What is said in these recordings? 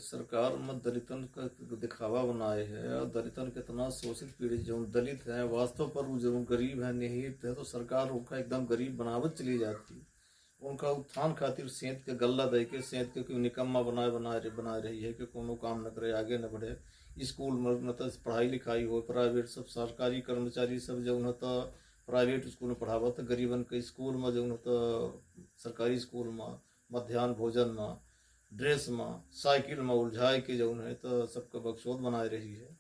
सरकार में दलितन का दिखावा बनाए है और दलितन के इतना शोषित पीड़ित जो दलित हैं वास्तव पर वो जो गरीब है निहित है तो सरकार उनका एकदम गरीब बनावत चली जाती है। उनका उत्थान खातिर सेंत के गल्ला दे के सेंत के क्यों निकम्मा बना रही है कि कोनो काम न करे आगे न बढ़े। स्कूल में मतलब पढ़ाई लिखाई हो प्राइवेट सब सरकारी कर्मचारी सब जो न तो प्राइवेट स्कूल में पढ़ावत गरीबन के स्कूल में जो न तो सरकारी स्कूल में मध्याह्न भोजन में ड्रेस में साइकिल में उलझाए के जौन है तो सबका बकसोद बनाए रही है।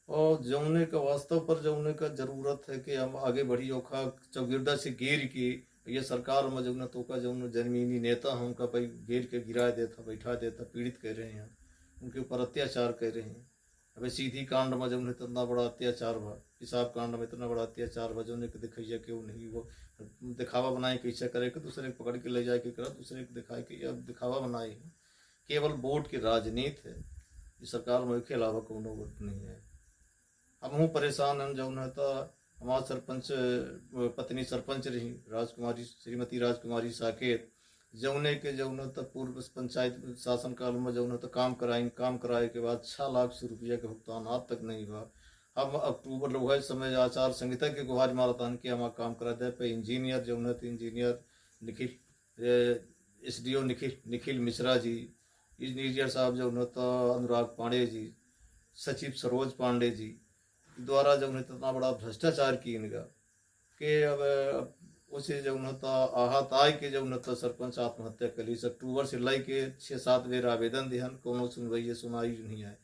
और जौने का वास्तव पर जौने का जरूरत है कि हम आगे बढ़ी ओखा चौगिरदा से घेर के ये सरकार में जौन तो का जौन जमीनी नेता है उनका भाई घेर के गिरा देता बैठा देता पीड़ित कर रहे हैं उनके ऊपर अत्याचार कर रहे हैं। अबे सीधी कांड में जौन इतना बड़ा अत्याचार हुआ हिसाब कांड में इतना बड़ा अत्याचार हुआ जौन के दिखैया क्यों नहीं वो दिखावा बनाए कैसे करे कि दूसरे को पकड़ के ले जाए के करा दूसरे को दिखाए कि अब दिखावा बनाए है। केवल वोट की राजनीति है इस सरकार में के अलावा कोनो वोट नहीं है। हम हूँ परेशान हैं जौन है तो हमारा सरपंच पत्नी सरपंच रही राजकुमारी श्रीमती राजकुमारी साकेत जौने के जौन तो पूर्व पंचायत शासन काल में जौन तो काम कराए के बाद 6 लाख रुपया के भुगतान आज तक नहीं हुआ। हम अक्टूबर लोग समय आचार संहिता के गुहार मारतान के हम काम करा दे पे इंजीनियर जौन तो engineer Nikhil SDO Nikhil Mishra ji engineer साहब जो तो अनुराग पांडे जी सचिव सरोज पांडे जी द्वारा जो इतना बड़ा भ्रष्टाचार की इनका कि अब उसे जो तो आहत आय के जो तो सरपंच आत्महत्या कर ली। अक्टूबर से लाई के 6-7 बेर आवेदन दिहन कोनो सुनाई नहीं है।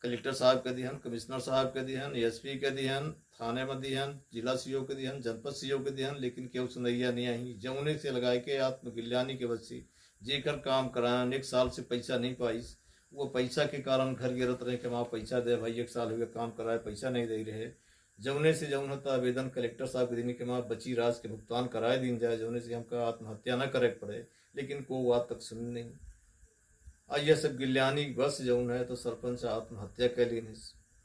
कलेक्टर साहब के दिहन कमिश्नर साहब के दिहन SP के दिहन थाने में दिहन जिला CO के दिहन जनपद CO के दिहन लेकिन क्यों सुनैया नहीं आई। जमुने से लगाए के आत्मगिल्यानी के बच्ची जेकर काम कराया 1 साल से पैसा नहीं पाई वो पैसा के कारण घर गिरत रहे कि वहाँ पैसा दे भाई 1 साल हुए काम कराए पैसा नहीं दे रहे। जमुने से जमुन होता आवेदन कलेक्टर साहब के देने के वहाँ बची राज के भुगतान कराए दिन जाए जमुने से हमका आत्महत्या न करे पड़े लेकिन को आज तक सुन नहीं। यह सब गिल्यानी बस जौन है तो सरपंच आत्महत्या कर ली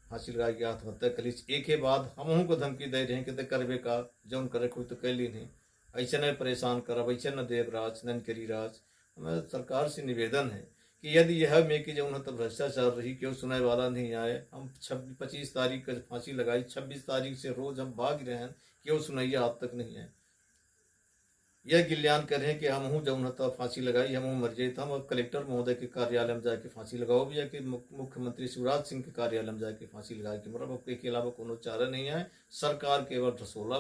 फांसी लगा के आत्महत्या कर ली। एक के बाद हम को धमकी दे रहे हैं कि करबे का जौन करे कोई तो कर ली नहीं ऐसे न परेशान करब ऐसे न देवराज न करी राज। हमें सरकार से निवेदन है कि यदि यह में कि जौन तो भ्रष्टाचार रही क्यों सुनाई वाला नहीं आए। हम 25 तारीख का फांसी लगाई 26 तारीख से रोज हम भाग रहे हैं क्यों सुनैया आज तक नहीं है। यह गिल्यान करें कि हम हूँ जौन तो फांसी लगाई हम मर जाए हम अब कलेक्टर महोदय के कार्यालय में जाके फांसी लगाओ भी जाके मुख्यमंत्री शिवराज सिंह के कार्यालय में जाके फांसी लगाए कि मतलब के अलावा कोनो चारा नहीं है। सरकार केवल ढसोला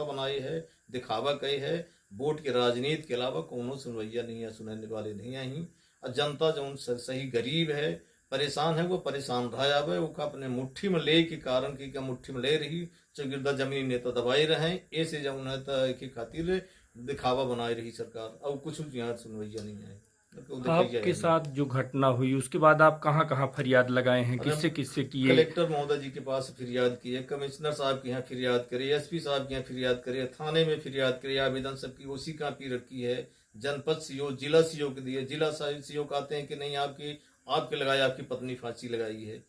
बनाई है दिखावा कही है वोट की राजनीति के अलावा कोनो सुनवैया नहीं है सुनने वाले नहीं आई। और जनता जो सही गरीब है परेशान है वो परेशान रहा जावे वो अपने मुट्ठी में ले के कारण की मुट्ठी में ले रही चौगिरदा जमीन नेता दबाई रहे ऐसे जौन है के खातिर दिखावा बनाई रही सरकार और कुछ यहाँ सुनवैया नहीं है। आपके साथ जो घटना हुई उसके बाद आप कहाँ कहाँ फरियाद लगाए हैं किससे किससे किए? कलेक्टर महोदय जी के पास फरियाद की है कमिश्नर साहब के यहाँ फरियाद करी SP साहब के यहाँ फरियाद करी थाने में फरियाद करी आवेदन सबकी उसी कापी रखी है। जनपद CO जिला CO के दिए जिला CO कहते हैं कि नहीं आपके लगाए आपकी पत्नी फांसी लगाई है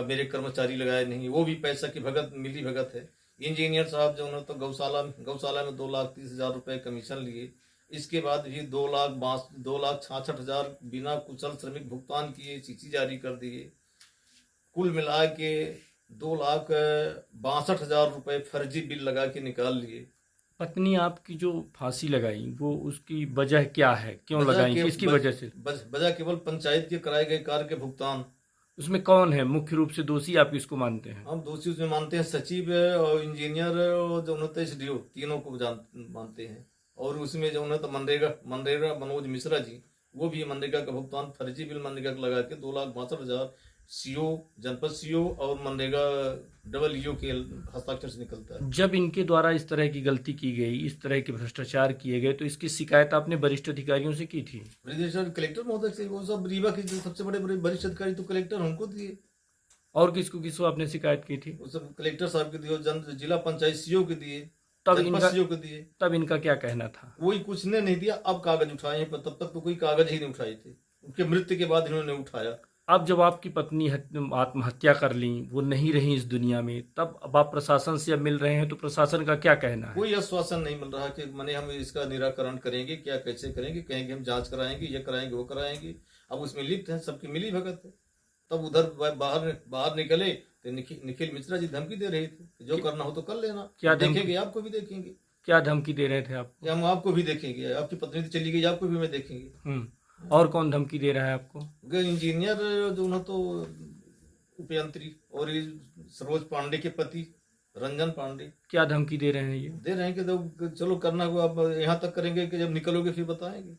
मेरे कर्मचारी लगाए नहीं वो भी पैसा की मिली भगत है। इंजीनियर साहब जो है तो गौशाला में 2,30,000 रुपए कमीशन लिए इसके बाद भी 2,66,000 बिना कुशल श्रमिक भुगतान किए चिट्ठी जारी कर दिए। कुल मिला के 2,62,000 रुपए फर्जी बिल लगा के निकाल लिए। पत्नी आपकी जो फांसी लगाई वो उसकी वजह क्या है क्यों लगाई किसकी वजह से? वजह केवल पंचायत के कराए गए कार्य के भुगतान। उसमें कौन है मुख्य रूप से दोषी आप किसको मानते हैं? हम दोषी उसमें मानते हैं सचिव और इंजीनियर और जो होता है SDO तीनों को मानते हैं। और उसमें जो है तो मनरेगा मनोज मिश्रा जी वो भी मनरेगा का भुगतान फर्जी बिल मनरेगा का लगा के 2,62,000 CO जनपद CO और मनरेगा EO के हस्ताक्षर से निकलता है। जब इनके द्वारा इस तरह की गलती की गई इस तरह के भ्रष्टाचार किए गए तो इसकी शिकायत आपने वरिष्ठ अधिकारियों से की थी? कलेक्टर महोदय से वो सब रीवा के जो सबसे बड़े वरिष्ठ अधिकारी तो कलेक्टर हमको दिए। और किसको आपने शिकायत की थी? वो सब कलेक्टर साहब के दिए जिला पंचायत CO के दिए तब इनका क्या कहना था? वही कुछ ने नहीं दिया अब कागज उठाए हैं तब तक तो कोई कागज ही नहीं उठाए थे उनके मृत्यु के बाद इन्होंने उठाया। अब जब आपकी पत्नी आत्महत्या कर ली वो नहीं रही इस दुनिया में तब अब आप प्रशासन से अब मिल रहे हैं तो प्रशासन का क्या कहना है? कोई आश्वासन नहीं मिल रहा कि मैंने हम इसका निराकरण करेंगे क्या कैसे करेंगे कहेंगे हम जांच कराएंगे ये कराएंगे वो कराएंगे। अब उसमें लिप्त हैं, सबकी मिली भगत है। तब उधर बाहर बाहर निकले तो निखिल मिश्रा जी धमकी दे रहे थे कि जो करना हो तो कर लेना, क्या धमकी? देखेंगे, आपको भी देखेंगे, क्या धमकी दे रहे थे आपको? या हम आपको भी देखेंगे, आपकी पत्नी तो चली गई, आपको भी मैं देखेंगे। और कौन धमकी दे रहा है आपको? इंजीनियर जो ना तो उपयंत्री और ये सरोज पांडे के पति रंजन पांडे क्या धमकी दे रहे हैं ये? दे रहे हैं कि चलो करना हुआ, अब यहाँ तक करेंगे कि जब निकलोगे फिर बताएंगे।